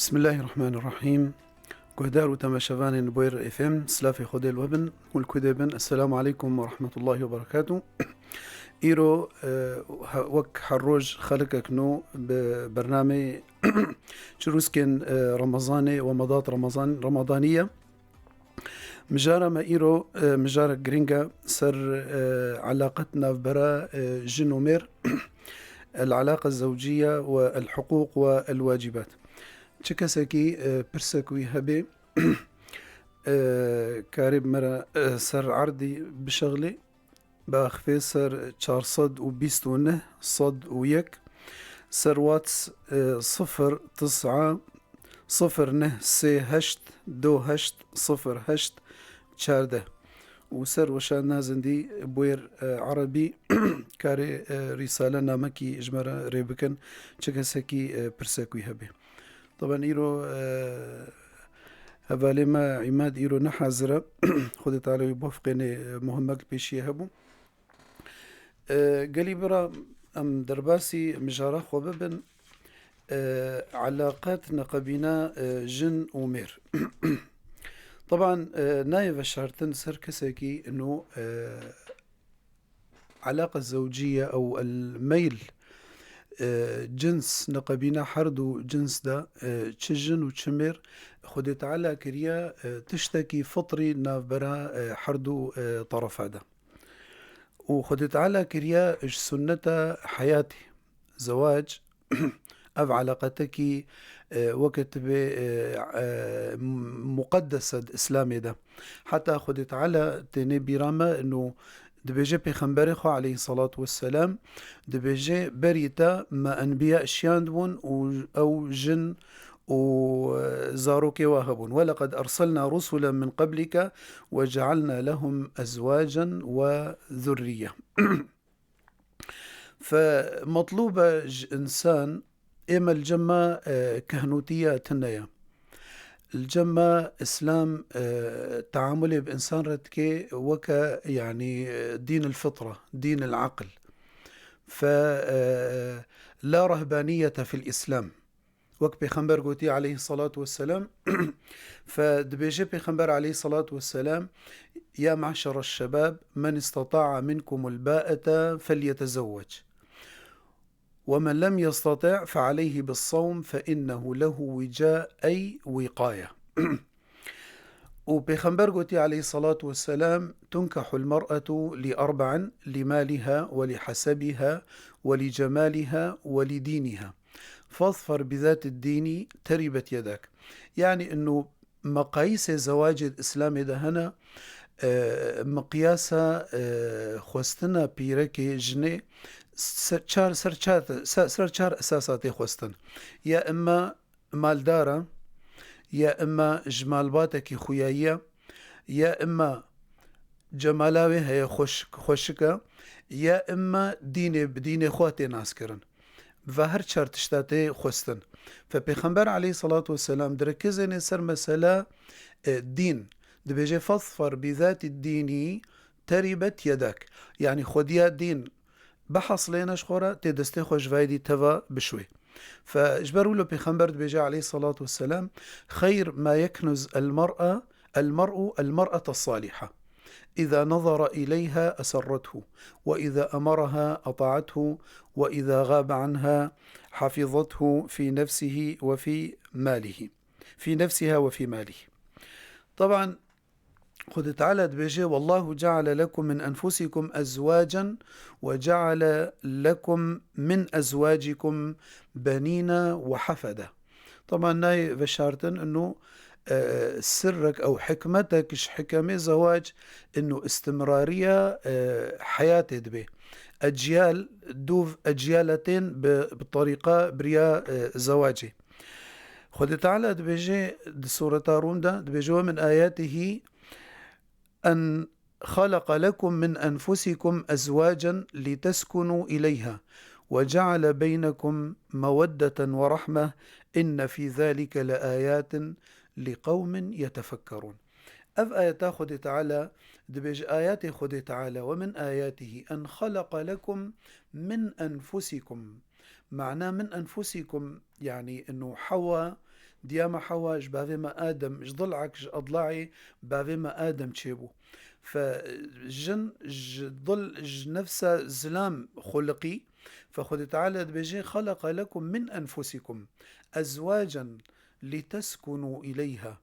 بسم الله الرحمن الرحيم. كهدار وتماشفان نبوير اف ام سلافي خوديل وبن والكدبن. السلام عليكم ورحمة الله وبركاته. ايرو وك حروج خلقك نو ببرنامج شروسكن رمضاني ومضات رمضانية مجارة ما ايرو مجارة جرينجا سر علاقتنا برا جنومير العلاقة الزوجية والحقوق والواجبات. چکسکی پرسکوی هبه کاری مرا سر عردی بشغلی با خفی سر 429 صد و یک سر واتس 09 09 38 28 08 14 وسر وشان نازندي بوير عربي كاري رسالة نامكي إجمارة ريبكن چکسکی پرسکوی هبه. طبعا ايرو هفالي ما عماد ايرو نحازرة خد تعالى يبوفقني مهمك بيشي هبو قالي برا ام درباسي مجارة خوببن علاقات نقبينا جن ومير. طبعا نايف الشارتن سر كساكي انه علاقة الزوجية او الميل جنس نقبينا حردو جنس دا تشجن وتشمر خدي تعالى كريا تشتكي فطري نافبرا حردو طرف هذا وخدي تعالى كريا اش سنة حياتي زواج أف علاقتك وقت مقدسة إسلامي ده حتى خدي تعالى تني براما إنه دبيجي بيخنبري خو عليه الصلاة والسلام دبيجي بريتا ما أنبياء شياندون أو جن وزاروكي واهبون ولقد أرسلنا رسلا من قبلك وجعلنا لهم أزواجا وذرية. فمطلوبة إنسان إما الجمة كهنوتية تنيا الجمة إسلام تعامله بإنسان ردكي وكا يعني دين الفطرة دين العقل فلا رهبانية في الإسلام وك بيخنبر قوتي عليه الصلاة والسلام فدبيجي بيخنبر عليه الصلاة والسلام يا معشر الشباب من استطاع منكم الباءة فليتزوج ومن لم يستطع فعليه بالصوم فإنه له وجاء أي وقاية. وبيخنبر قوتي عليه الصلاة والسلام تنكح المرأة لأربع لمالها ولحسبها ولجمالها ولدينها فاظفر بذات الدين تربت يدك. يعني أنه مقاييس زواج الإسلام ده هنا مقياسة خوستنا بيركي جني سر چار اساساتي خوستن يا اما مالدارة يا اما جمالباتك خوياية يا اما جمالاوي هي خوشكا يا اما ديني بديني خواتي ناسكرن فهر چار تشتاتي خوستن. فبيخنبر عليه الصلاة والسلام دركزني سر مسألة دين دبيجي فاظفر بذات الدين تربت يدك. يعني خديا دين بحص لنا شخورة تدستي خوش فايدي توا بشوي. فاجبروا له بيخنبر بيجي عليه الصلاة والسلام خير ما يكنز المرأة الصالحة إذا نظر إليها أسرته وإذا أمرها أطاعته وإذا غاب عنها حفظته في نفسه وفي ماله في نفسها وفي ماله. طبعا خذ تعالى بيجي والله جعل لكم من أنفسكم أزواجا وجعل لكم من أزواجكم بنين وحفدة. طبعا ناي بشارتن أنه سرك أو حكمتك حكمة زواج أنه استمرارية حياتي دبي أجيال دوف أجيالتين بطريقة بريا زواجي. خذ تعالى بيجي سورة هارون ده بيجي من آياته أن خلق لكم من أنفسكم أزواجا لتسكنوا إليها وجعل بينكم مودة ورحمة إن في ذلك لآيات لقوم يتفكرون. أف آيات خد تعالى دبج آيات خد تعالى ومن آياته أن خلق لكم من أنفسكم. معناه من أنفسكم يعني أنه حواء ديما حواج باوي ما آدم جضلعك أضلاعي باوي ما آدم تشيبو فجن ضل نفسه زلام خلقي فخد تعالى بيجي خلق لكم من أنفسكم أزواجا لتسكنوا إليها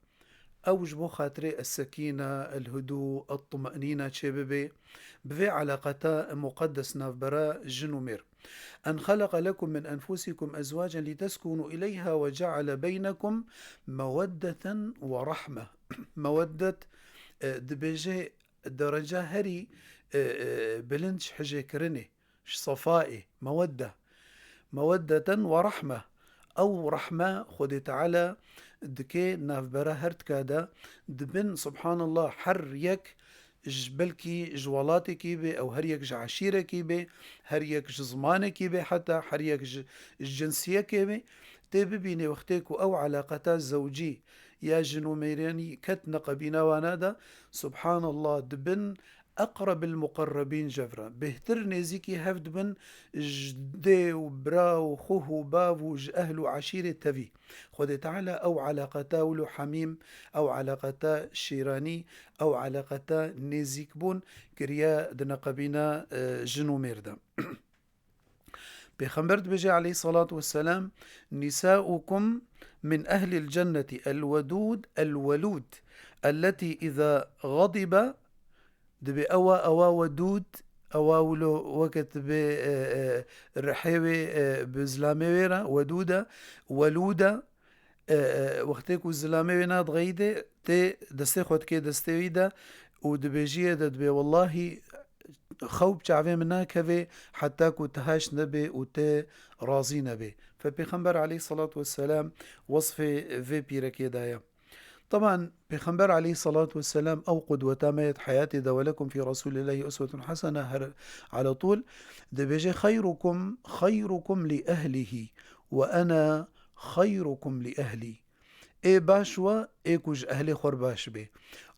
أوج بو خاطري السكينة الهدوء الطمأنينة تشببي بفي علاقتا مقدس نافبرا جنومير أن خلق لكم من أنفسكم أزواجا لتسكنوا إليها وجعل بينكم مودة ورحمة مودة دبيجي درجة هري بلنش حجي كرني صفائي مودة ورحمة أو رحمة خد تعالى دكي نافبرا هرت كادا دبن سبحان الله حر يك بلكي جوالاتي كيبي أو هر يك عشيرة كيبي هر يك زمانة كيبي حتى هر يك الجنسية كيبي تبي بيني وقتكو أو علاقتا زوجي يا جنو ميراني كتنق بينا ونادا سبحان الله دبن أقرب المقربين جفرا بهتر نزيكي هفد بن جدي وبرا وخوه وباب وأهل وعشيرة تفي خد تعالى أو علاقتا ولو حميم أو علاقتا شيراني أو علاقتا نزيك بون كريا دنقبينا جنو ميردا بخمبرت بجي عليه الصلاة والسلام نساؤكم من أهل الجنة الودود الولود التي إذا غضب دبي أوا ودود أوا ولو وقت بالرحيوي بزلاميرا ودودة ولودة وقتك وزلامي ناد غيدة تي دستي خود كي دستيويدا ودبيجيه دبي والله خوب شعبي منا كذي حتى كتهاش نبي وت راضي نبي فبيخنبر عليه الصلاة والسلام وصفه في بيركي دايا طبعا بيخنبر عليه الصلاة والسلام أو قدوة ميت حياتي دا ولكم في رسول الله أسوة حسنة على طول ده بيجي خيركم لأهله وأنا خيركم لأهلي إيه باشوا إيه كوج أهلي خور باش بي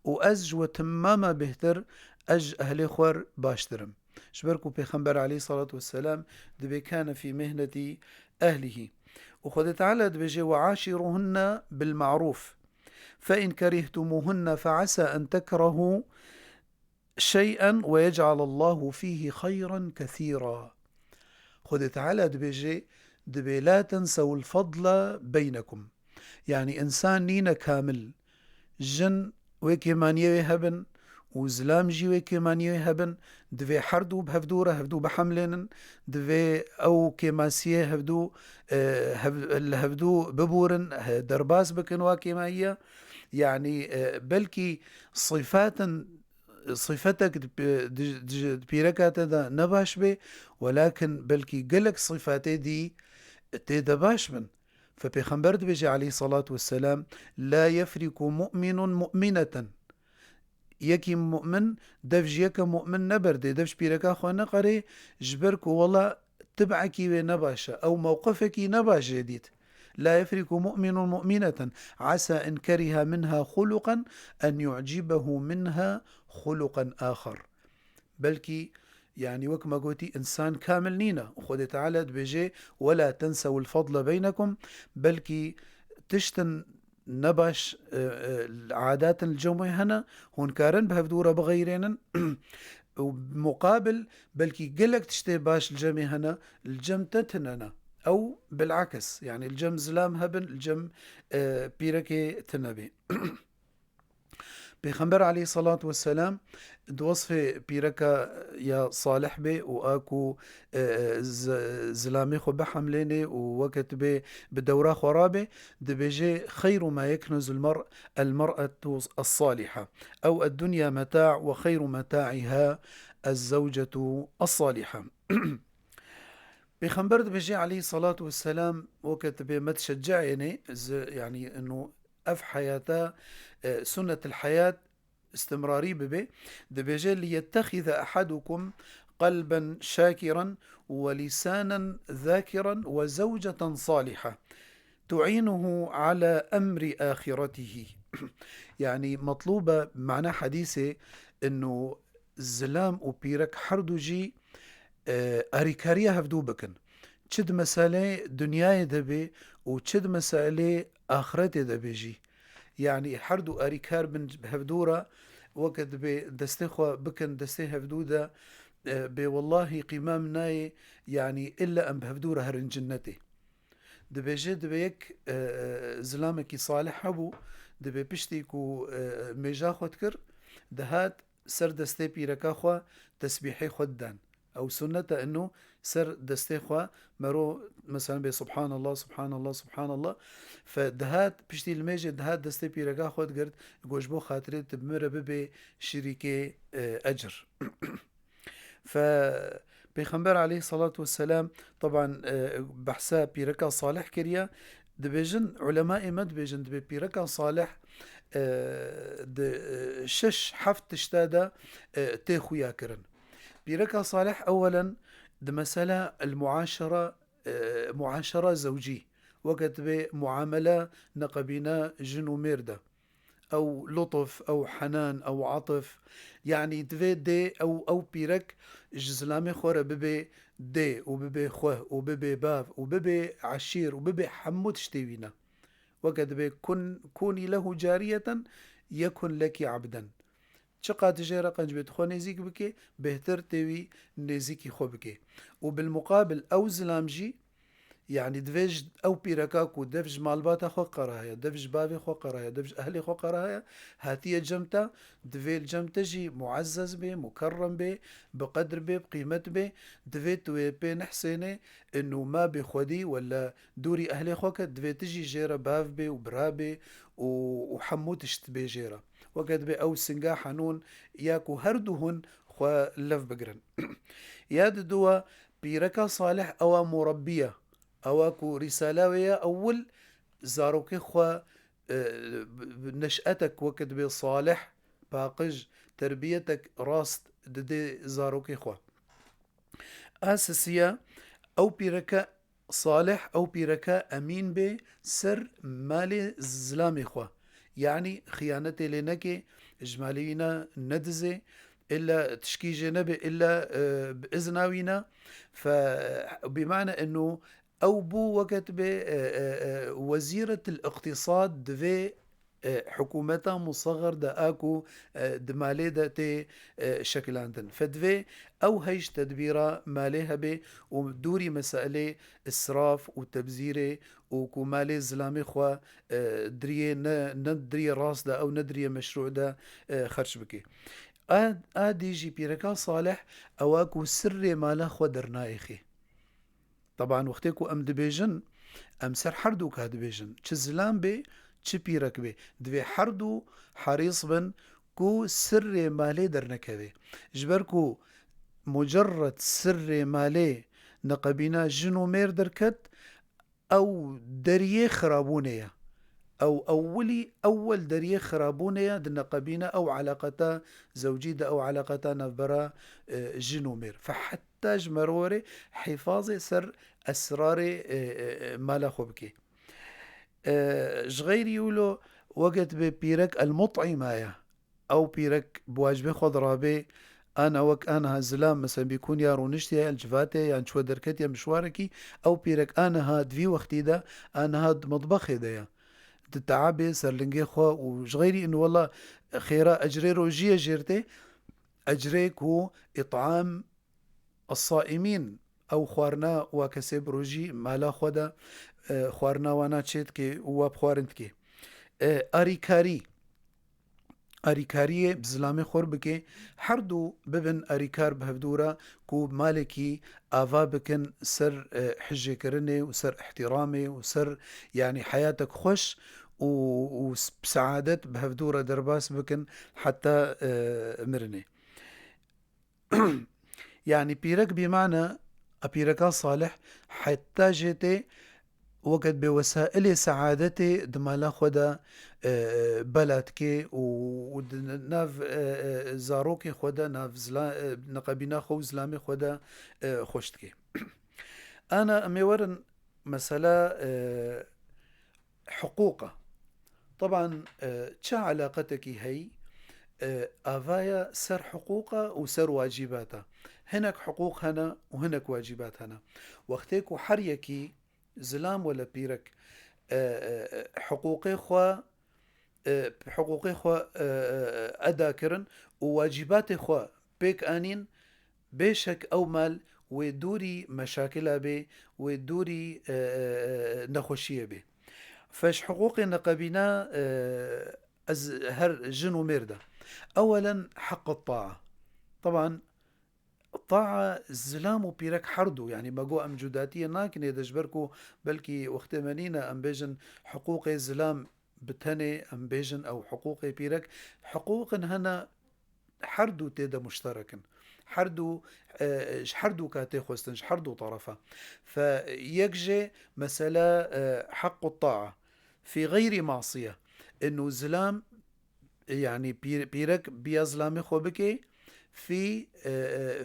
وأز وتماما بهتر أج أهلي خور باشترم شبركو بيخنبر عليه الصلاة والسلام دبي كان في مهنة أهله وخذ تعالى دبيجي وعاشرهن بالمعروف فإن كرهتموهن فعسى أن تكرهوا شيئا ويجعل الله فيه خيرا كثيرا خذ تعالى دبي لا تنسوا الفضل بينكم يعني إنسان نينا كامل جن ويكي مانيوي هبن وزلام جي ويكي مانيوي هبن دفي حردو بهفدورة هفدو بحملين دفي أو كيماسيه هفدو هفدو ببورن درباس بكن واكي مايا يعني بلكي صفتك بيركات دا نباش بي ولكن بلكي قلك صفاتي دي تدباش من فبيخنبر بيجي عليه الصلاة والسلام لا يفرق مؤمن مؤمنة يكي مؤمن دفج يكا مؤمن نبرد دفج بيركا خوانا قري جبركو والله تبعكي نباشا أو موقفك نباش جديد لا يفرق مؤمن مؤمنة عسى إن كره منها خلقا أن يعجبه منها خلقا آخر بلكي يعني وكما قلتي إنسان كامل نينا وخذ تعالى بيجي ولا تنسوا الفضل بينكم بلكي تشتن نباش عادات الجمعي هنا هون كارن بهفدورة بغيرين ومقابل بلكي قلك تشتي باش الجمعي هنا الجم تتننا أو بالعكس يعني الجم زلام هبن الجم بيركي تنبي بيخنبر عليه الصلاة والسلام دوصفه بيركا يا صالح بي وآكو زلامي خو بحمليني ووقت بي بدورا خرابي دبيجي خير ما يكنز المرأة الصالحة أو الدنيا متاع وخير متاعها الزوجة الصالحة بيخنبر بيجي عليه الصلاة والسلام وقت بي ما تشجعني يعني انه أف حياته سنة الحياة استمراري ببي دبيجي ليتخذ أحدكم قلبا شاكرا ولسانا ذاكرا وزوجة صالحة تعينه على أمر آخرته يعني مطلوبة معنى حديثة أنه الزلام وبيرك حردجي أريكاريا هفدو بكن چد مسألة دنیای دبی و چد مسألة آخرت دبی جی. يعني حردو أريكار بن هفدورة وقت بي دستخوا بكن دستي هفدودة بي والله قمام ناي يعني إلا أم بهفدورة هرن جنتي دبي جد بيك زلامكي صالح هبو دبي بشتيكو ميجا خود كر دهات سر دستي بيركا خوا تسبيحي خدان أو سنة أنه سر دستي خوا مرو مثلا بي سبحان الله سبحان الله سبحان الله فدهات بشتي الميجي دهات دستي بيركا خود قرد يقوش بو خاطري تبمر ببي شريكي أجر ف پیغمبر عليه الصلاة والسلام طبعا بحثا بيركا صالح كريا دبيجن علماء مد بيجن دبي بيركا صالح شش حفت اشتادا تيخويا كرن بيركا صالح أولا مسألة المعاشرة معاشرة زوجي وقت بمعاملة نقبينا جنو ميردا أو لطف أو حنان أو عطف يعني دفي دي أو بيرك جزلامي خورة ببي دي وببي خوه وببي باف وببي عشير وببي حمود شتيوينا وقد بي كوني له جارية يكن لك عبدا شقا تجارة قنج بتخو نزيك بكي بهتر تيوي نزيكي خو بكي وبالمقابل أو زلامجي يعني دفج أو بيركاكو دفج مالباتا خو قراها دفج بابي خو قراها دفج أهلي خو قراها هاتية جمتا دفي الجمتا جي معزز بي مكرم بي بقدر بي بقيمة بي دفيت بي نحسيني إنه ما بخودي ولا دوري أهلي خوك دفي تجي جيرا باف بي وبرابي وحموتشت بي جيرا وقد بي أو سنقا حنون ياكو هردوهن خو لف بقرن ياد دوا بيركا صالح أو مربية أواكو رسالة أول زاروكي خوا نشأتك وقت بي صالح باقج تربيتك راست ددي زاروكي خوا أساسية أو بيركا صالح أو بيركا أمين بي سر مالي زلامي خوا يعني خيانتي لنكي إجمالينا ندزي إلا تشكيجي نبي إلا بإذناوينا فبمعنى أنه أو بو وقت وزيرة الاقتصاد دفي حكومتا مصغر دا اكو دمالي دا تي شكلاندن فدفي او هيش تدبيرا ماليها بي ودوري مسألة اسراف وتبذيري وكو مالي زلامي خوا دريه ندري راس دا او ندري مشروع دا خرج بكي آدي جي بيركا صالح أواكو سر مالا خو درنايخي طبعا وقتكو أم دبيجن أم سر حردو كه دبيجن چزلام بي چ بيرك بي دبي حردو حريص بن كو سر مالي درنكوي جبركو مجرد سر مالي نقبينا جنو مير دركت أو دريه خرابونيه أو أول دريه خرابونيا دنقبينا أو علاقتا زوجيدة أو علاقتا نفبرا جنومير فحتى جمروري حفاظي سر أسراري مالا خبكي جغير يولو وقت ببيرك المطعمايا أو بيرك بواجبي خضرابي أنا هزلام مثلا بيكون يا رونشتي الجفاتي يعني شو دركت يا مشواركي أو بيرك أنا هاد في وقتي ده أنا هاد مطبخي ده تتعبي سرلنجي خو وجغيري انه والله خيرا اجري روجيه جيرتي اجريك هو اطعام الصائمين او خوارنا وكسب روجي مالا خدا خوارنا وانا تشيتكي وبخوارنتكي أريكاري بزلامي خوربكي حردو ببن أريكار بهفدورة كو مالكي آفا بكن سر حجي كرني وسر احترامي وسر يعني حياتك خوش وبسعادة بهفدورة درباس بكن حتى مرني يعني بيرك بمعنى أبيركا صالح حتى جيتي وقت بوسائل سعادتي دمالا خدا بلدكي وناف زاروكي خدا ناف نقبينا خو زلامي خدا خوشتكي أنا أميورن مسألة حقوقه طبعا تشا علاقتك هي آفايا سر حقوقه وسر واجباته هناك حقوق هنا وهناك واجبات هنا. وقتك وحريكي زلام ولا بيرك حقوقي خوا حقوقي خوا أدا كرن وواجباتي خوا بيك آنين بيشك أو مال ودوري مشاكلها بي ودوري نخوشية بي. فاش حقوقي نقبينا هر جن وميردة. أولا حق الطاعة. طبعا الطاعة الزلام وبيرك حردو يعني بقو أم جداتية ناكن يدجبركو بلكي وقت منينا أم بيجن حقوق الزلام بتهني أم بيجن أو حقوق بيرك حقوق هنا حردو تيدا مشتركا حردو حردو كاتي خوستن حردو طرفا. فيكجي مسألة حق الطاعة في غير معصية انه زلام يعني بيرك بيزلامي خوبكي في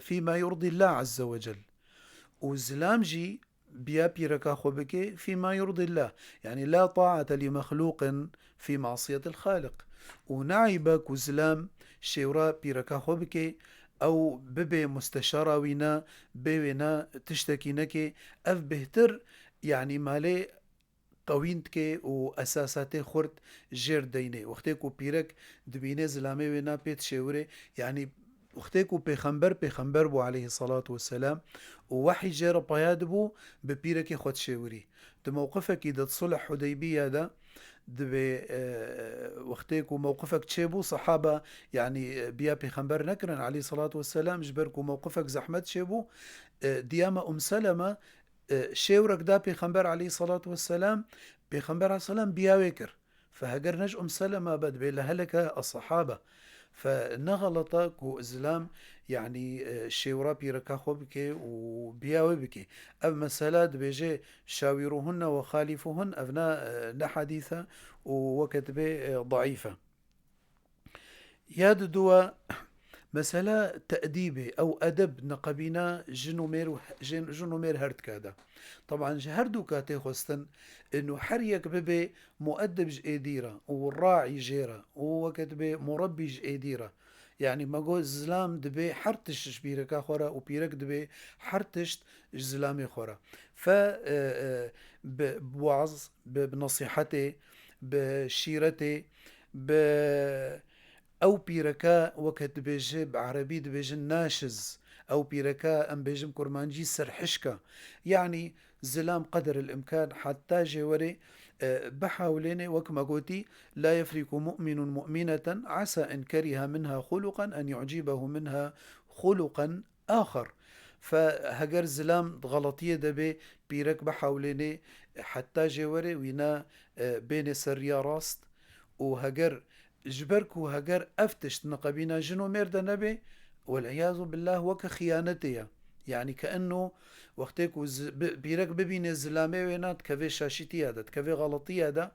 فيما يرضي الله عز وجل وزلامجي بيا بيركا خوبكي فيما يرضي الله. يعني لا طاعة لمخلوق في معصية الخالق. ونعيبك وزلام شيورا بيركا خوبكي أو ببي مستشارة وينا بينا تشتكي نكي أف بهتر يعني مالي قوينتك وأساساتي خورت جير ديني وقتك وبيرك دبيني زلامي وينا بيت شيوري يعني وقتك وبيخنبر بو عليه الصلاة والسلام ووحي جير باياد بو ببيرك خود شيوري موقفك إذا صلح حديبية ده دبي وقتك وموقفك تشيبو صحابة يعني بيا بيخنبر نكرن عليه الصلاة والسلام جبركو موقفك زحمت شيبو ديامة سلمة شيورك دا بيخنبر عليه الصلاة والسلام بيخنبر عليه السلام بياويكر فهجر نج سلمة بد بيلهلك الصحابة فنغلطة كو إزلام يعني شيورا بيركا خوبكي وبياوي بكي أب مسالات بيجي شاوروهن وخالفوهن أبناء لحديثة وكتبه ضعيفة. ياد دوا مسألة تأديبي أو أدب نقبينا جنومير هرد كادا. طبعا هردو كاتي خوستن إنه حريك ببي مؤدب جئديرة والراعي جيرة وكتبه مربي جئديرة. يعني ما قول زلام دبي حرتش شبيركا خورا وبيرك دبي حرتش زلامي خورا. ف بوعظ بنصيحتي بشيرتي او بيركا وقت بيجي بعربي دبيجن ناشز او بيركا ام بيجم كرمانجي سرحشكا. يعني زلام قدر الامكان حتى جوري بحاولين وكما قلتي لا يفرق مؤمن مؤمنة عسى ان كره منها خلقا ان يعجبه منها خلقا اخر. فهجر زلام غلطية دبي بيرك بحاولين حتى جوري وينا بين سريا راست وهجر جبركو هجر أفتشت نقبينا جنو ميردا نبي والعياذ بالله وك خيانتي. يعني كأنه وقتك بيرك ببين الزلامي وينات كفي شاشتي هذا كفي غلطي هذا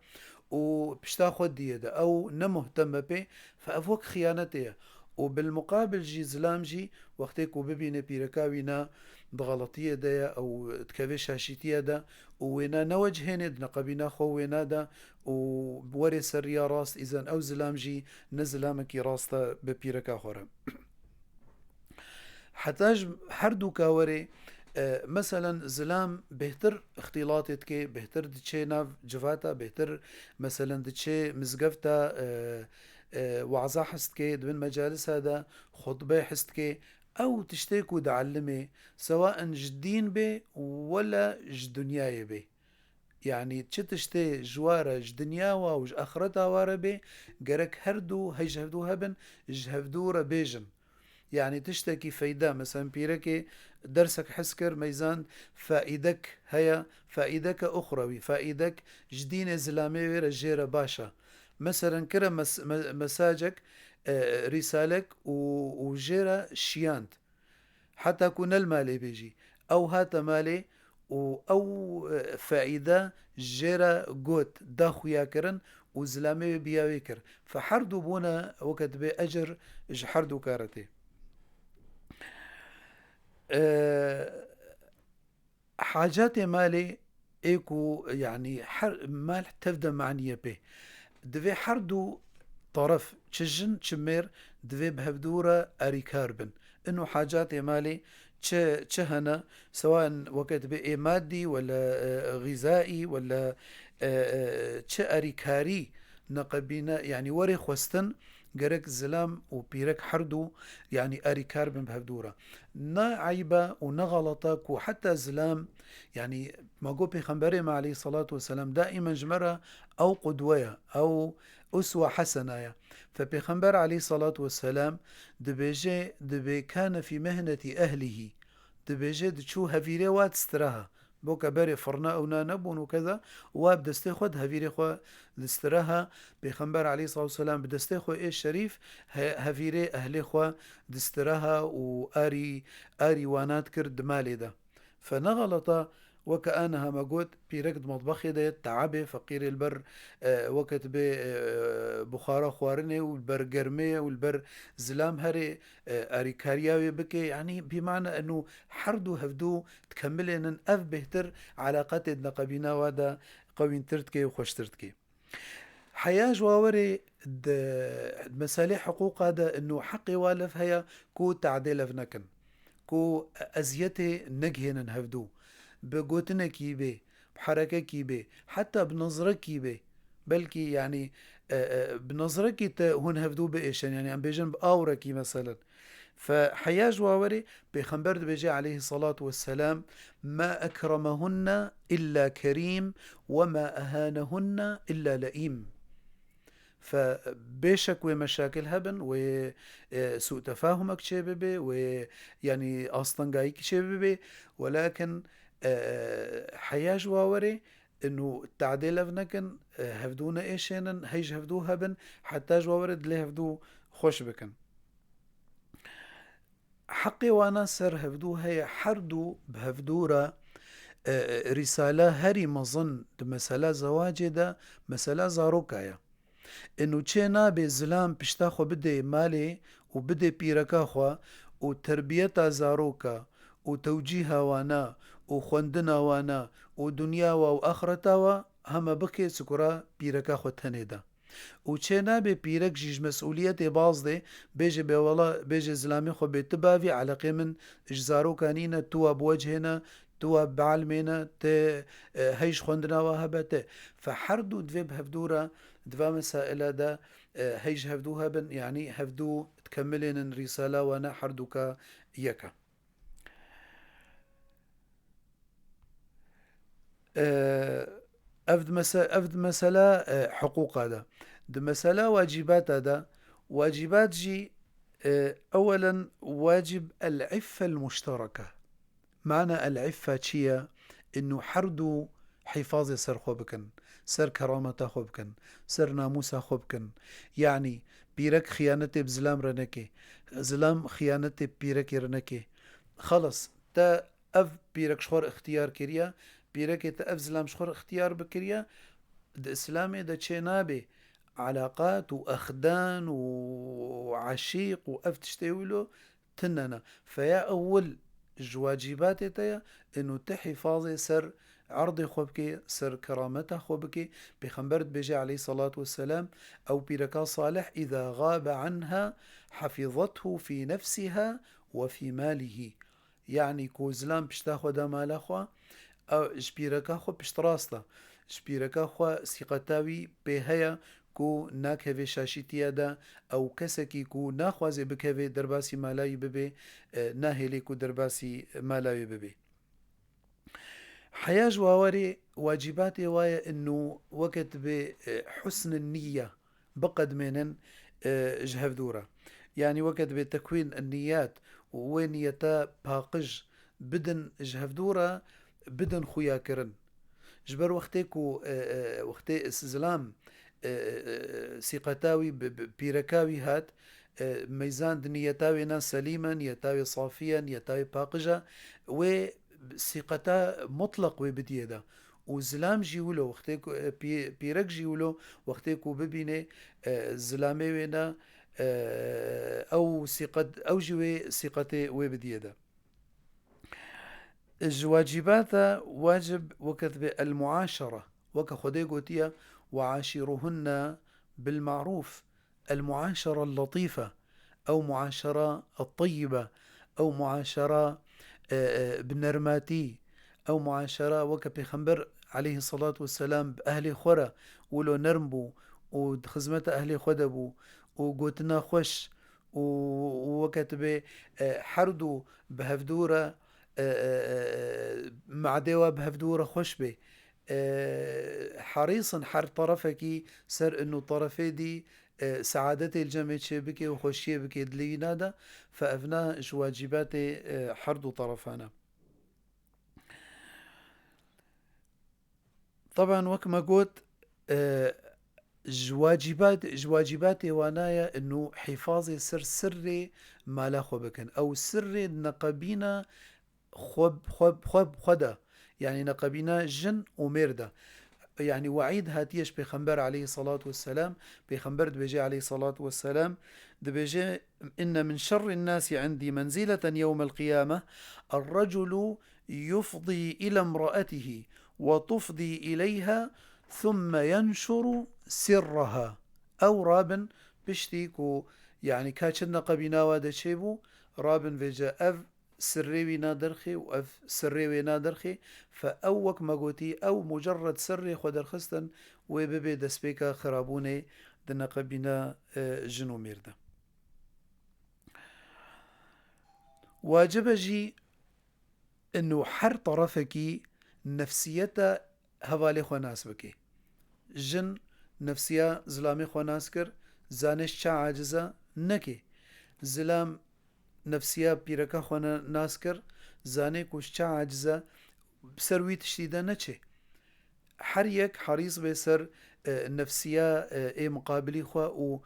وبشتا خدي هذا أو نمهتم به فأفوك خيانتي. وبالمقابل جي زلامجي وقتك وببين بيركاوينا بغلطية دا أو تكفيش هاشيتية دا وينا نوجه هند نقبينا خو وينا دا وبوري سريا راست إذن أو زلامجي نزلامكي راستا ببيركا خورا. حتاج حردو كاوري مثلا زلام بهتر اختلاطتك بهتر دتشي ناف جفاتا بهتر مثلا دتشي مزقفتا وعظا حستك دبن مجالس هذا خطبة حستك أو تشتيكو دعلمي سواء جدين بي ولا جدنياي بي. يعني تشتشتي جوارة جدنياوا وج أخرتا وارا بي جرك هردو هيجهدو هبن جهدو ربيجن. يعني تشتكي فايدة مثلا بيركي درسك حسكر ميزان فائدك هيا فائدك أخروي فائدك جدين زلامي رجيرة باشا. مثلا كرا مساجك رسالك وجيرة شيانت حتى كون المالي بيجي أو هاتا مالي أو فائدة جيرة قوت داخو ياكرن وزلامي بياويكر فحردو بونا وقت بأجر حردو كارتي. حاجات مالي ايكو يعني مال تبدا معنية به دفي حردو طرف تشجن تشمير دفي بهبدورة اريكاربن إنه حاجات مالي هنا سواء وقت بإيه مادي ولا غذائي ولا أريكاري نقبينا يعني وري خوستن جرك زلام وبيرك حردو يعني أريكار بن بهدورة نا عيبة ونغلطك وحتى زلام يعني ما قو بيخنبري مع عليه الصلاة والسلام دائما جمرة أو قدوة أو أسوة حسنة فبيخنبر عليه الصلاة والسلام دبي كان في مهنة أهله دبيجي دشو هفيري وات استراها بوكا باري فرنا او نبون وكذا واب دستي خود هفيري خو دستراها بيخنبر عليه الصلاة والسلام بدستي خو ايه الشريف هفيري اهلي خو دستراها آري وانات كرد مالي ده فنغلط وكأنها ما قلت بيركد مطبخي ده تعبي فقير البر وقت بخارة خوارني والبر قرمي والبر زلام هري أريكارياوي بكي يعني بمعنى أنه حردو هفدو تكملين أف بهتر علاقات نقبينا وادا قوين ترتكي وخوش ترتكي حياة جواوري مسالي حقوق هذا أنه حقي والف هيا كو تعديل فنكن كو أزيتي نجهن هفدو بقوتنا كيبي بحركة كيبي حتى بنظرة كيبي بلكي يعني بنظرك هون هفدو بإيشان يعني أم بيجن بآوركي مثلا فحياة جواوري بيخنبرد بيجي عليه الصلاة والسلام ما أكرمهن إلا كريم وما أهانهن إلا لئيم فبيشك ومشاكل هبن وسوء تفاهمك شبابي ويعني أصلا جايك شبابي ولكن حياة جواوري انه التعديل افنكن هفدونا ايشينن هيج هفدو هبن حتى جواورد لي هفدو خوش بكن حقي وانا سر هفدو هي حردو بهفدورة رسالة هري مظن مسألة زواجي ده مسألة زاروكايا انه تشينا بزلام بشتاخو بدي مالي وبدي بيركا خوا وتربيتا زاروكا وتوجيها وانا وخوندنا وانا ودنيا واخرتا هما بكي سكرا بيركا خو تنيدا وچنا به پیرک جیج مسئولیت باز ده بیجه به والا بیجه زلامی خو به تباوی علاقه من اجزارو کانینا تو بوجهنا تو بعلمنا ت هيش خوندنا وهبته فحردو دفي بهفدورة دفا مسائل ده هيج هفدوها بن يعني هفدو تكملين رسالة وانا حردوكا يكا أفد مسألة حقوق هذا ده مسألة واجبات هذا واجبات جي أولا واجب العفة المشتركة معنى العفة شيء إنه حردو حفاظ سر خوبكن سر كرامة خوبكن سر ناموس خوبكن يعني بيرك خيانتي بزلام رنكي زلام خيانتي بيرك رنكي خلص تا أف بيرك شخور اختيار كريا بيرك تا أف زلام شخور اختيار بكريا ده إسلامي ده نابي علاقات وأخدان وعشيق وأف تشتويله تننا فيا أول الواجبات تايا انه تحفاظي سر عرض خوبكي سر كرامته خوبكي بخنبرت بيجي عليه الصلاة والسلام او بيركا صالح اذا غاب عنها حفظته في نفسها وفي ماله يعني كوزلام بشتاخو دا مال خوا او جبيركا خو بشتراستا جبيركا خو سيقتاوي بهيا کو ناکهوی شاشیتیا دا او کسکی کو ناخوازی بکهوی درباسی مالایی ببی ناهلی کو درباسی مالایی ببی حياة جواوري واجباتي وايا انه وقت بحسن النية بقد منن جهف دورة يعني وقت بتكوين النيات وين يتا باقج بدن جهف دورة بدن خويا كرن جبر وقتيكو وقتي استزلام سيقتاوي بيركاوي هات ميزان نيتاوي ناس سليما نيتاوي صافيا نيتاوي باقجة وسيقتا مطلق وبديدا وزلام جيولو وقتيكو بيرك جيولو وقتيكو ببيني زلامي وينا او سيقت او جوي سيقتي وبديدا الواجبات واجب وكتب المعاشرة وكخدي قوتيا وعاشرهن بالمعروف المعاشرة اللطيفة أو معاشرة الطيبة أو معاشرة بنرماتي، أو معاشرة وك بيخنبر عليه الصلاة والسلام بأهل خورا ولو نرمبو وخزمة أهل خدبو وقوتنا خوش وكتب حردو بهفدورة معدوة بهفدورة خوش به حريصا حر طرفك سر انه طرفي دي سعادتي الجمع بكي وخوشي بكي دلي نادا فأفنا واجباتي حرد طرفانا. طبعا وكما قلت جواجباتي وانايا انه حفاظي سري ما لا بكن او سري نقبينا خدا، يعني نقبينا جن وميردة. يعني وعيد هاتيش بيخنبر عليه الصلاة والسلام، بيخنبر دبيجي عليه الصلاة والسلام دبيجي إن من شر الناس عندي منزلة يوم القيامة الرجل يفضي إلى امرأته وتفضي إليها ثم ينشر سرها أو رابن بشتيكو، يعني كاتشنا قبينا وادا شيبو رابن فيجا أف سريوي نادرخي وأف سريوي نادرخي فأوك مقوتي أو مجرد سري خودر خستن وببي دسبيكا خرابوني دنا قبينا جنو ميردا. واجب جي انه حر طرفك نفسيته هوالي خو ناس بكي جن نفسية زلامي خو ناسكر زانش شا عاجزة نكي زلام نفسية بيركا خو ناسكر زاني كوش شا عاجزة بسروي تشتيدا نچه هر یک حريص بسر نفسية اي مقابلي خوا و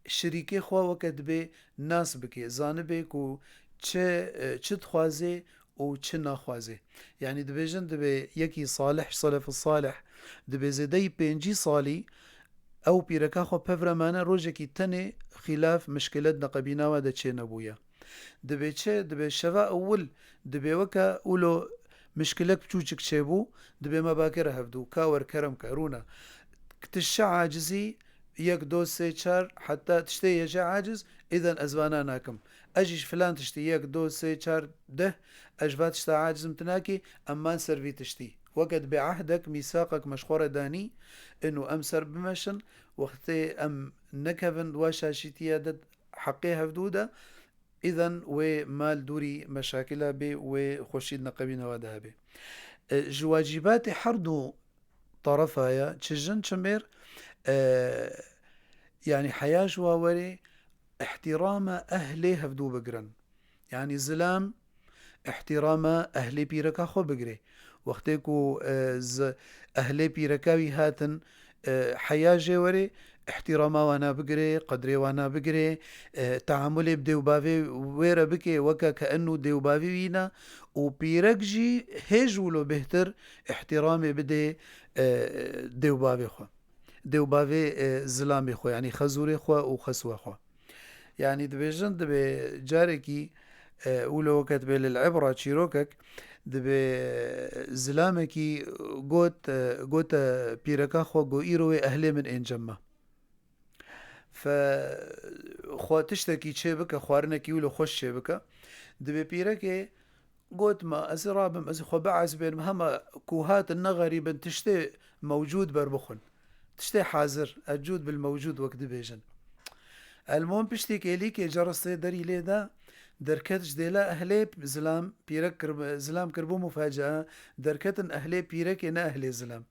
شريكي خوا وقت بي ناس بكي زانبك و چه تخوازي و چه ناخوازي. يعني دبيجن دبي يكي صالح صلف الصالح دبي زيدي بينجي صالي او بيركا خوا بفرمانا روجكي تني خلاف مشكلة نقبينا ودا چه نبويا دبي چه دبي شفا اول دبي وكا اولو مشكلك بچوچك شيبو دبي ما باكر هفدو كاور كرم كارونا كتشا عاجزي يك دو سي چار حتى تشتي يجا عاجز اذا ازوانا ناكم اجيش فلان تشتي يك دو سي چار ده اجفات تشتا عاجز متناكي امان سرفي تشتي وقد بعهدك ميثاقك مشخورة داني انه ام سر بمشن وقتي ام نكفن واشاشيتيا دد حقي هفدودا اذا ومال دوري مشاكلها بي وخوشيد نقبين هذا بي جواجبات حردو طرفايا تشجن شمير يعني حياة جواوري احترام أهلي هفدو بقرن، يعني زلام احترام أهلي بيركا خو بقري وقتكو أهلي بيركاوي هاتن حياة جواري احتراما وانا بقري قدري وانا بقري تعاملي بديوبافي ويرا بكي وكا كأنه ديوبافي وينا وبيرك جي هجولو بهتر احترامي بدي ديوبافي خو ديوبافي زلامي خو يعني خزوري خو وخسوة خو. يعني دبيجن دبي جاركي ولو وقت بي للعبرة تشيروكك دبي زلامكي قوت بيركا خو قو إيروي أهلي من إن جمع خو تشتكي تشيبك خوارنكي ولو خوش شيبك دبي بيركي قوت ما أزرابم أز خو بعز بين مهما كوهات النغري تشتي موجود بربخن تشتي حاضر أجود بالموجود وقت دبيجن. المهم بشتكي ليكي جرستي دري ليدا دركتش ديلا أهلي زلام بيرك زلام كربو مفاجأة دركتن أهلي بيرك إنا أهلي زلام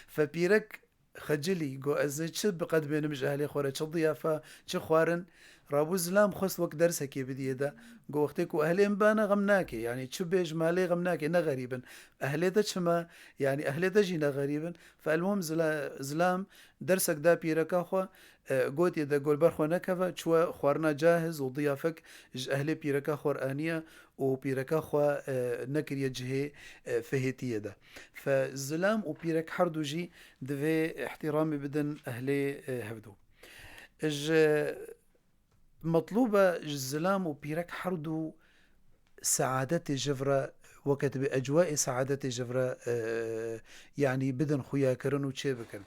فبيرك خجلي قو أزي شب قد بين مش أهلي خورة ضيافة خوارن رابو زلام خص وقت درسكي بدي دا قو وقتكو أهلي مبانا غمناكي يعني تشبيج مالي غمناكي نا غريبا أهلي دا شما يعني أهلي دا جينا غريبا. فالمهم زلام درسك دا بيركا خوا قوت إذا قول برخو نكفا شوى خوارنا جاهز وضيافك أهلي بيركا خور آنية وبيركا خوا نكر يجهي فهيتية ده فالزلام وبيرك حردو جي دفي احترامي بدن أهلي هفدو مطلوبة الزلام وبيرك حردو سعادة جفرة وقت بأجواء سعادة جفرة يعني بدن خويا كرن وشي بكن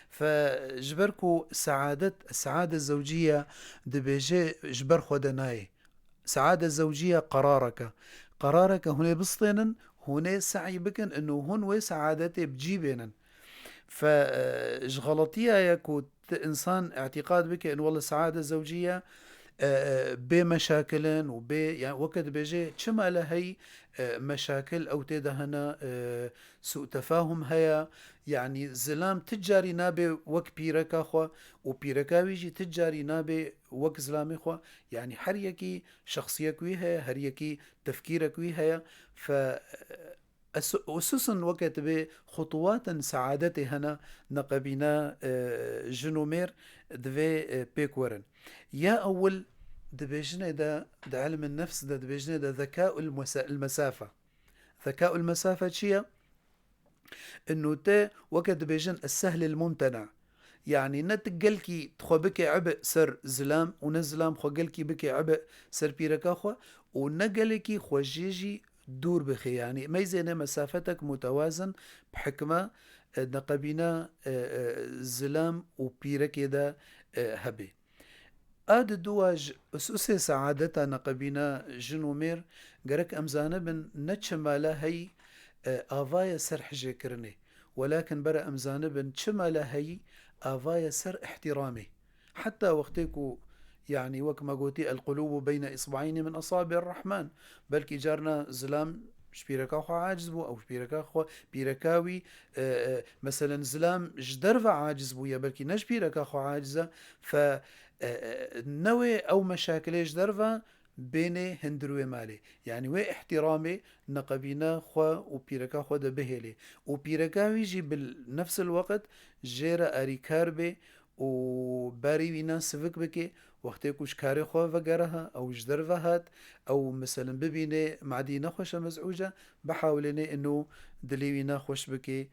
فجبركو السعادة الزوجية دبيجي جبر خودناي سعادة زوجية قرارك هنا بسطينا، هنا سعي بكن انه هون سعادتي بجيبنا. فايش غلطية يكو انسان اعتقاد بك ان والله السعادة الزوجية بمشاكل يعني وقت بيجي كما لهي مشاكل او تيدا هنا سوء تفاهم هيا، يعني زلام تجاري نابي وك بيركا خوا وبيركا ويجي تجاري نابي وك زلامي خوا، يعني هر يكي شخصية كوي هيا، هر يكي تفكيرك كوي هيا. ف خصوصا وقت بخطوات سعادتي هنا نقبنا جنومير دفي بيكورن. يا أول دبيجنا ده علم النفس، ده دبيجنا ده ذكاء المسافة. ذكاء المسافة شيء انه تا وقت دبيجن السهل الممتنع، يعني نتقلكي تخو بكي عبء سر زلام ونزلام خو قلكي بكي عبء سر بيركا خو ونقلكي خو جيجي دور بخي، يعني ما يزين مسافتك متوازن بحكمة نقبنا زلام وبيرك يدا هبي. آد دواج أسوسي سعادتا نقبنا جنومير قرك أمزانة بن نتشمالا هي آفايا سر حجي كرني، ولكن برا أمزانة بن تشمالا هي آفايا سر احترامي. حتى وقتكو يعني وكما قلتي القلوب بين إصبعين من أصابع الرحمن، بلكي جارنا زلام شبيركا خو عاجز بو او شبيركا خو بيركاوي مثلا زلام جدرفا عاجز بو يا بلكي نش بيركا خو عاجزة. ف نوي او مشاكل جدرفا بيني هندروي مالي، يعني وي احترامي نقبينا خوا وبيركا خوا ده بهلي وبيركاوي يجي بنفس الوقت جيرا اريكار بي وباري وينا سفك بكي وقتی کش کاری خواه وگرها او جدر وهات او مثلا ببینه معدی نخوش مزعوجة بحاولنه انه دليوي نخوش بكي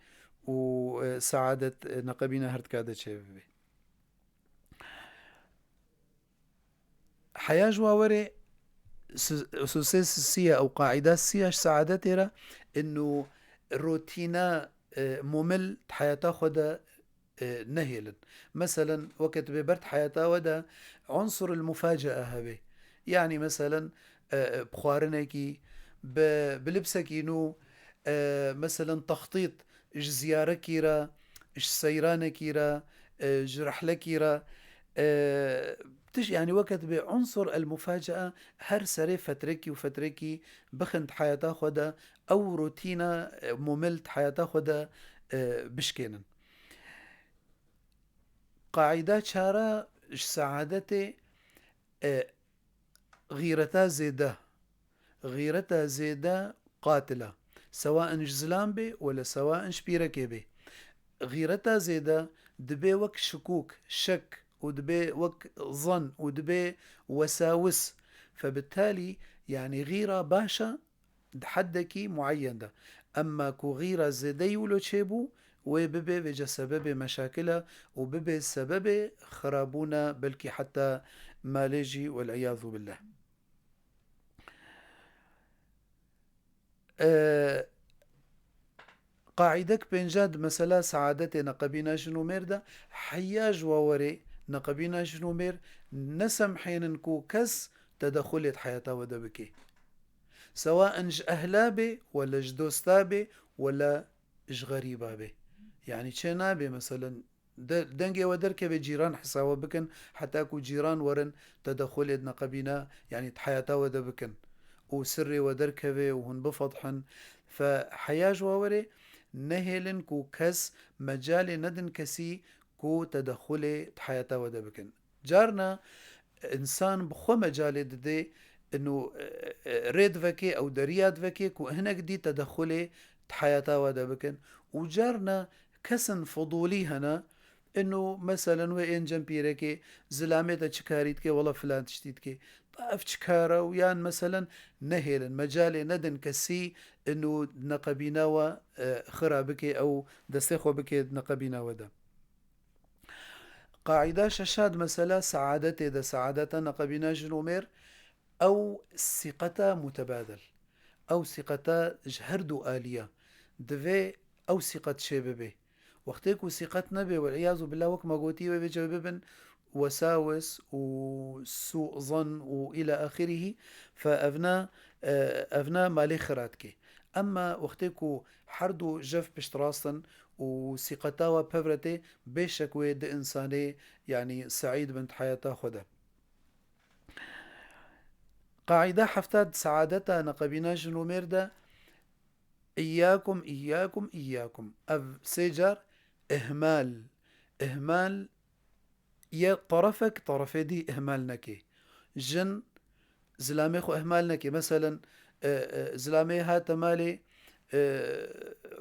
وسعادة نقبينا هرد كادة شي بي حياة جواوري أساسية سيا أو قاعدة سيا سعادتها إنه روتينا ممل حياته خدا نهيلا. مثلا وقت ببرد حياته ودا عنصر المفاجأة هبه، يعني مثلا بخوارنكي بلبسكي نو مثلا تخطيط إش زيارة كيرا إش سيرانة كيرا إش رحلة كيرا يعني وقت بعنصر المفاجأة هر سري فتركي وفتركي بخنت حياته خدا أو روتينا مملت حياته خدا بشكينا. قاعدة شارة سعادتي غيرتا زيدة، غيرتا زيدة قاتلة، سواء جزلان بي ولا سواء شبيركي بي. غيرتا زيدة دبي وك شكوك شك ودبي وك ظن ودبي وساوس، فبالتالي يعني غيرة باشا حدكي معين ده. أما كو غيرة زيدي ولو تشيبو وببي بيجا سبب مشاكلها وببي سبب خرابونا بلكي حتى ماليجي والعياذ بالله. قاعدك بينجاد مسألة سعادتي نقبينا جنومير ده حياج ووري نقبينا جنومير نسم حين نكو كس تدخلت حياته ودبكي، سواء ج أهلابي ولا ج دوستابي ولا ج غريبابي. يعني چنابي مثلا دنجي ودركة بجيران حساوة بكن حتى اكو جيران ورن تدخل نقبينا يعني حياته ودا بكن وسري ودركة وهن بفضحن. فحياج ووري نهلن كو كس مجال ندن كسي كو تدخل حياته ودا بكن. جارنا انسان بخو مجال ددي انه ريد فكي او درياد فكي كو هناك دي تدخلي حياته ودا بكن. وجارنا كسن فضولي هنا انه مثلا وين جنبيركي زلامته تشكاريتكي والله فلان تشتيتكي طاف تشكارة ويان مثلا نهيلا مجالي ندن كسي انه نقبينا و خرابكي او دستخو بكي نقبينا ودا. قاعدة ششاد مسألة سعادتي دا سعادة نقبينا جنومير أو ثقة متبادل أو ثقة جهردو آلية دفي أو ثقة شبابي وقتك ثقة نبي والعياذ بالله وكما قوتي وبجببن وساوس وسوء ظن وإلى آخره، فأفنا مالي خراتكي. أما وقتكو حردو جف بشتراستن وثقتاوى بفرتي بشكوى د إنساني يعني سعيد بنت حياته خده. قاعدة حفتاد سعادتها نقبنا جنو ميردا إياكم إياكم إياكم أف سيجر إهمال يا طرفك طرف دي إهمال نكي جن زلامي خو إهمال نكي مثلا زلامي هات مالي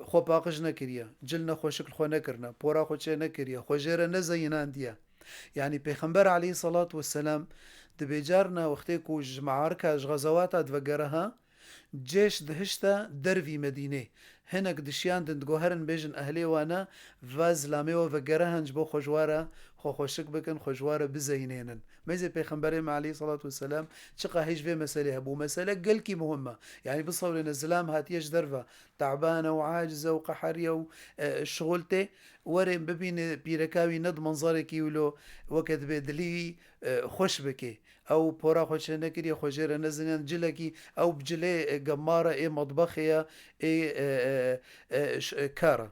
خو باقج نكريا جلنا خو شكل خو نكرنا بورا خو چه نكريا خو جيرا نزينا انديا. يعني پیغمبر عليه الصلاة والسلام دبيجارنا وقتيكو جمعاركا غزواتا دفقرها جيش دهشتا دروي مدينة هناك دشيان دند جوهرن بيجن أهلي وانا فاز لامي وفقرهن جبو خجوارة خوشك بكن خجوارة بزينينن ميزي بيخنبري عليه الصلاة والسلام شقا هيج في مسألة هبو مسألة قلكي مهمة يعني بصور لنا الزلام هاتيش درفة تعبانة وعاجزة وقحرية وشغلتي ورين ببين بيركاوي ند منظرك يولو وقت بدلي خوش بكي او پورا خوش نکری خوشیر نزنن جلکی او بجلی جمارة اي مطبخية اي كارة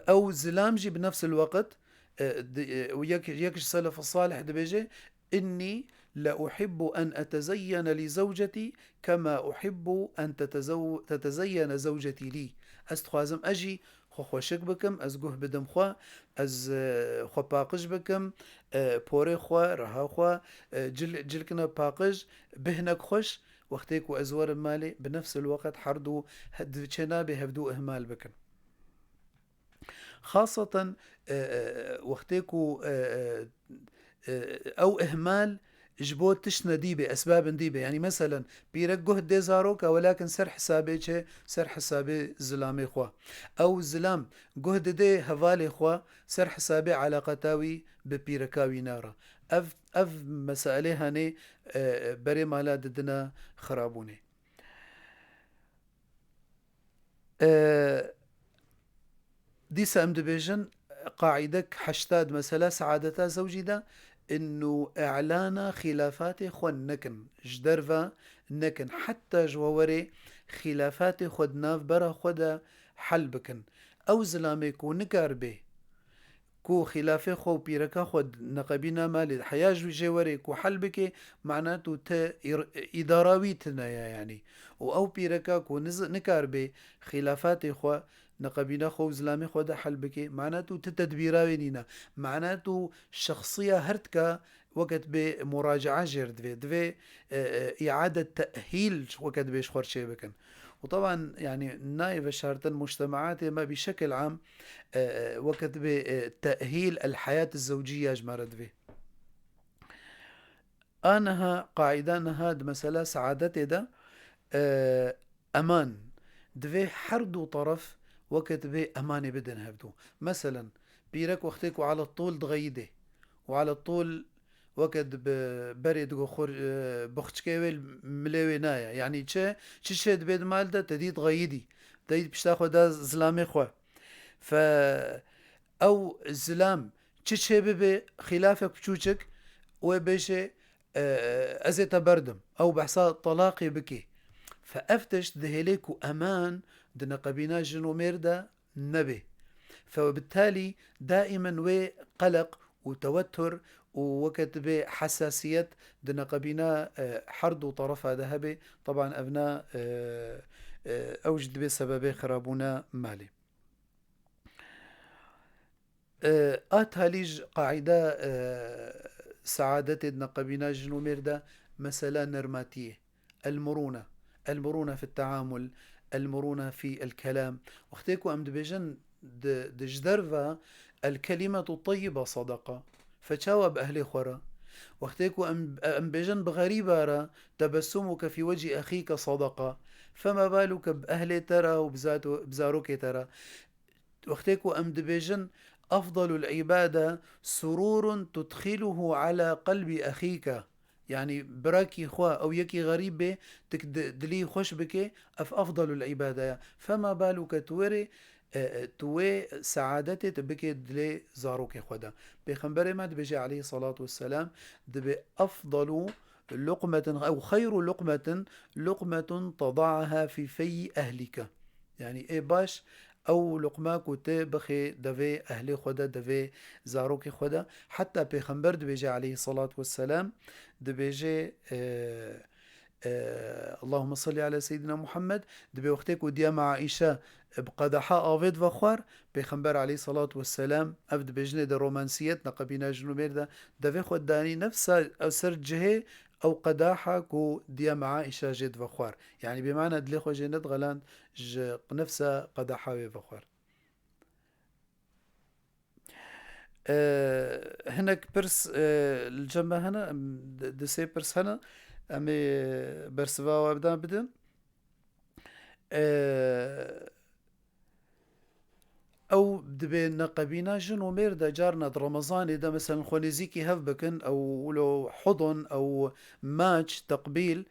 او زلامجي بنفس الوقت ويكش سلف الصالح دبيجي اني لا أحب أن أتزين لزوجتي كما أحب أن تتزين زوجتي لي. أستخوازم أجي خوشك بكم از گوه بدم خوا از خوا پاقش بكم پوري خوا رها خوا جلكنا پاقش بهنك خوش وقتك وأزوار مالي بنفس الوقت حردو هدفشنا بهفدو إهمال بكم خاصة وقتكو أو إهمال جبوت تشنا ديبه أسباب ديبه يعني مثلا بيرك جهد دي زاروكا ولكن سر حسابي چه سر حسابي زلامي خوا أو زلام جهد دي هفالي خوا سر حسابي علاقتاوي ببيركاوي نارا أف مسائله هاني بري مالا ددنا خرابوني. دي سام ديفيجن قاعدك حشتاد مسألة سعادتا زوجي دا انه اعلان خلافات خون نكن جدرفا نكن حتى جووري خلافات خود ناف برا خود حل بكن او زلامي كو نكار بي كو خلافي خو بيركا خود نقبينا مالي حياج جووري كو حل بكي معناته إداراويتنا يعني او بيركا كو نكار بي خلافات خو نقبينا خو زلامي خو ده حل بكي معناته تتدبيراوي نينا معناته شخصية هرتكا وقت بمراجعة جير دفي إعادة تأهيل وقت بيش خورشي بكن. وطبعا يعني نائب شارة المجتمعات ما بشكل عام وقت بتأهيل الحياة الزوجية جمارد به أنها قاعدة نهاد مسألة سعادتي ده أمان دفي حردو طرف وقت به أماني بدن هبدو مثلا بيرك وقتك وعلى الطول دغيده وعلى الطول وقت بريد خور بختشكيويل ملوي نايا يعني تشي بيد مال ده تديد غيدي تديد بشتاخو ده زلامي خوا ف او زلام تشي ببي خلافك بشوشك وبيشي ازيتا بردم او بحصا طلاقي بكي فافتش دهيليكو امان دنا قبينا جنو ميردا نبي فبالتالي دائما وقلق وتوتر ووقت بحساسية دنا قبينا حرد وطرفها ذهبي طبعا أبناء أوجد بسبب خرابنا مالي. آتهاليج قاعدة سعادة دنا قبينا جنو ميردا مسألة نرماتية المرونة في التعامل المرونة في الكلام واختيكو أم دبيجن دجدرفا الكلمة الطيبة صدقة فتشاوى بأهلي خورا واختيكو أم بيجن بغريبة تبسمك في وجه أخيك صدقة فما بالك بأهلي ترى وبزاروك ترى واختيكو أم دبيجن أفضل العبادة سرور تدخله على قلب أخيك يعني براكي خوا أو يكي غريبة تكدلي خوش بك أفضل العبادة فما بالك توري توی سعادت تبکی دل زاروک خدا. پیغمبر ما دبیجی علیه الصلاة والسلام دبی أفضل لقمة أو خير لقمة تضعها في أهلك. يعني إيه باش او لقمه کوته بخی دوی اهل خدا دوی زاروک خدا. حتى پیغمبر دبیجی علیه الصلاة والسلام دبیجی اللهم صل على سيدنا محمد دبي وقتك وديا مع عائشة بقدحاء آفيد وخوار پیغمبر عليه الصلاة والسلام افد بجنه ده رومانسيتنا قبينا جنوبير ده دفي خود داني نفسها او سر جهه او قداحة كو ديا مع عائشة جد وخوار. يعني بمعنى دلي خو جنت غلان نفسها قداحة وخوار. هناك برس الجنبة هنا دسي برس هنا امي برسوا وابدان بدن او دبي نقبينا جنو مير دا جارنا رمضان دا مثلا خونيزيكي هف بكن او لو حضن او ماتش تقبيل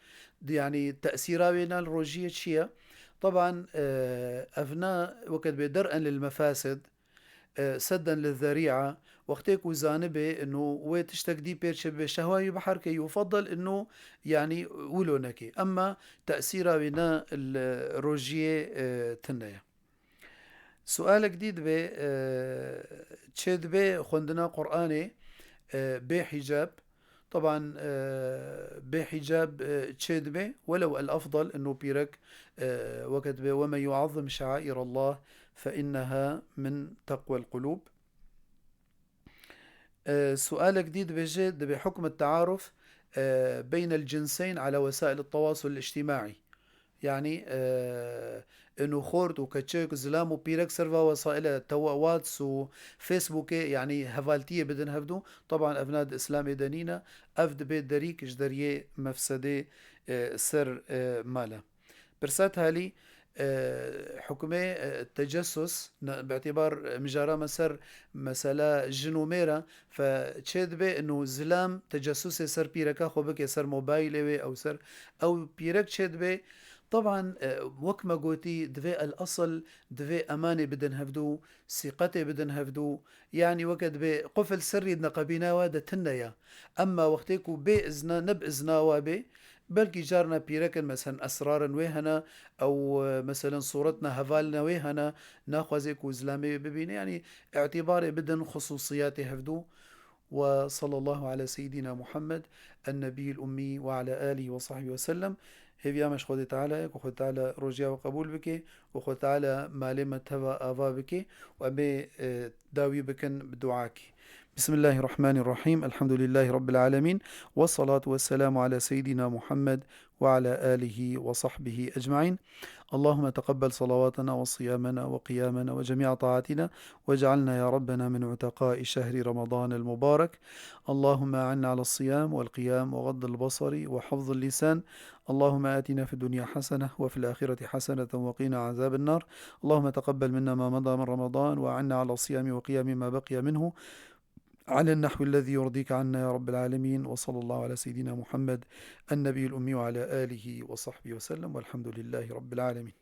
يعني تأثيراوينا الروجية شيا. طبعا افنا وقت بدرءا للمفاسد سدا للذريعة وقتك وزانبه انه وتشتك دي بيرش بشهواي بحر كي يفضل انه يعني ولونكي. اما تأثيرها بنا الروجية تنيا. سؤال جديد به تشد به خندنا قرآني بحجاب. طبعا بحجاب تشد به ولو الأفضل أنه بيرك وقت به ومن يعظم شعائر الله فإنها من تقوى القلوب. سؤال جديد بجد بحكم التعارف بين الجنسين على وسائل التواصل الاجتماعي. يعني انه خورد وكتشيك زلام وبيرك سرفا وسائل توا واتس وفيسبوك يعني هفالتيه بدن هفدو. طبعا افناد اسلام دانينا افد بيت دريك اجدريه مفسده سر مالا. برسات هالي حكمه التجسس باعتبار مجارة مسر مسألة جنوميرا فتشد به انه زلام تجسس سر بيركا خو بك سر موبايل او سر او بيرك تشد به. طبعا وكما قوتي دفي الأصل دفي أماني بدن هفدو ثقتي بدن هفدو. يعني وقت بقفل سري نقبينا وادا تنيا. أما وقتيكو بإذنا نبإذنا وابي بلكي جارنا بيركن مثلا أسرارا ويهنا أو مثلا صورتنا هفالنا ويهنا ناخوزيكو زلامي ببين. يعني اعتباري بدن خصوصياتي هفدو. وصلى الله على سيدنا محمد النبي الأمي وعلى آله وصحبه وسلم. هيفيا مش خود تعالى وخود تعالى رجاء وقبول بك وخود تعالى معلمة هوا آفا بك وأبي داوي بكن بدعاك. بسم الله الرحمن الرحيم. الحمد لله رب العالمين والصلاة والسلام على سيدنا محمد وعلى آله وصحبه أجمعين. اللهم تقبل صلواتنا وصيامنا وقيامنا وجميع طاعاتنا واجعلنا يا ربنا من عتقاء شهر رمضان المبارك. اللهم أعنا على الصيام والقيام وغض البصر وحفظ اللسان. اللهم آتنا في الدنيا حسنة وفي الآخرة حسنة وقنا عذاب النار. اللهم تقبل منا ما مضى من رمضان وأعنا على الصيام وقيام ما بقي منه على النحو الذي يرضيك عنا يا رب العالمين. وصلى الله على سيدنا محمد النبي الأمي وعلى آله وصحبه وسلم والحمد لله رب العالمين.